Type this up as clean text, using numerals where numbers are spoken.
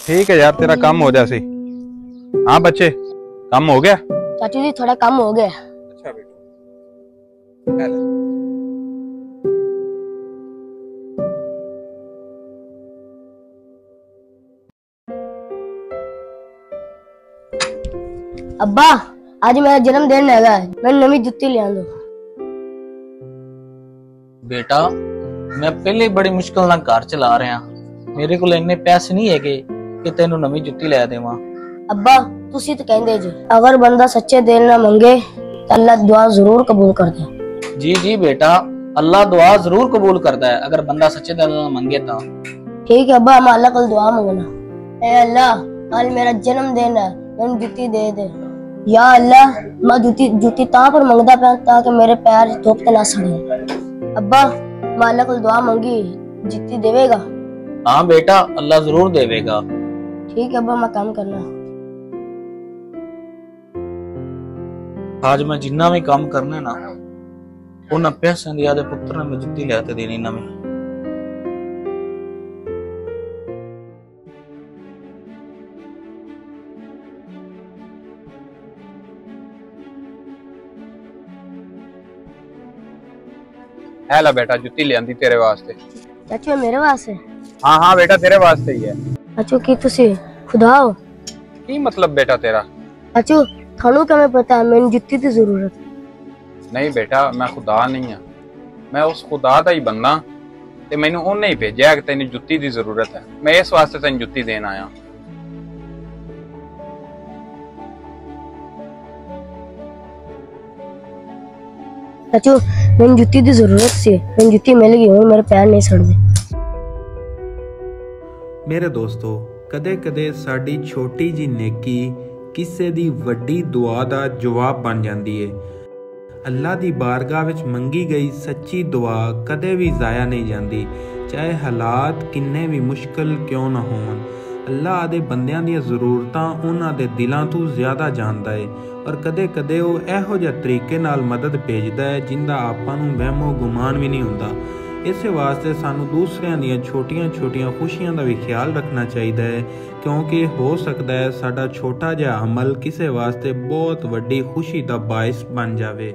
ठीक है यार, तेरा काम हो जाए। हाँ बच्चे, काम हो गया? चाचू जी थोड़ा काम हो गया। अच्छा बेटा, अब्बा आज मेरा जन्मदिन है, मैं नवी जुत्ती ले आंदो। बेटा मैं पहले बड़ी मुश्किल नाल घर चला रहा, मेरे को इन्ने पैसे नहीं है कि तेनू नवी जुत्ती लै देवां। अब्बा तुसी तो कहंदे जी अगर बंदा सच्चे दिल ना मंगे तो अल्लाह दुआ जरूर कबूल करदा है। जी जी बेटा, अल्लाह दुआ जरूर कबूल करता है अगर बंदा सच्चे दिल ना मंगे तो। ठीक है अब्बा, हम अल्लाह को दुआ मांगना। ए अल्लाह, कल मेरा जन्मदिन है, मैंने जुत्ती दे दे। या अल्लाह, मैं जुत्ती ता पर मंगदा पाया ताकि मेरे पैर धूप ते ना सड़े। अब्बा मैं अल्लाह को दुआ मांगी, जुत्ती देवेगा? हाँ बेटा, अल्लाह जरूर देवेगा। ठीक है अब्बा, मैं काम करना। आज मैं जिन्ना भी काम करना ना उन्हें पैसे दिया दे पुत्र ने मैं जुत्ती लेते देनी नवी। है बेटा, जुत्ती ले आंदी तेरे वास्ते। चाचू मेरे वास्ते? हाँ हाँ बेटा, तेरे वास्ते ही है। चाचू की तुसी खुदा हो? की मतलब बेटा तेरा? चाचू थानू क्या पता है मैंने जुत्ती की जरूरत? नहीं बेटा, मैं खुदा नहीं हाँ, मैं उस खुदा का ही बंदा ते मैनू उन्हें ही भेजा कि तेन जुत्ती की जरूरत है। मैं इस वास्ते तेन जुत्ती देन आया। चाचू मैंने जुत्ती की जरूरत सी, मैंने जुत्ती मिल गई, हुण मेरे पैर नहीं सड़दे। मेरे दोस्तों, कदे कदे साडी छोटी जी नेकी किसी दी वड्डी दुआ दा जवाब बन जाती है। अल्लाह दी बारगाह विच मंगी गई सच्ची दुआ कदे भी ज़ाया नहीं जाती, चाहे हालात किन्ने भी मुश्किल क्यों ना होवन। अल्लाह आदे बंदियां दी ज़रूरतां उन्हां दे दिलां तों ज़्यादा जानदा है और कदे कदे वो इहो जिहे तरीके नाल मदद भेजदा है जिंदा आपां नूं वहमो गुमान भी नहीं हुंदा। इस वास्ते सानू दूसरियां दियां छोटियां छोटियां खुशियां का भी ख्याल रखना चाहिए है, क्योंकि हो सकता है साडा छोटा जिहा अमल किसी वास्ते बहुत वड्डी खुशी का बायस बन जाए।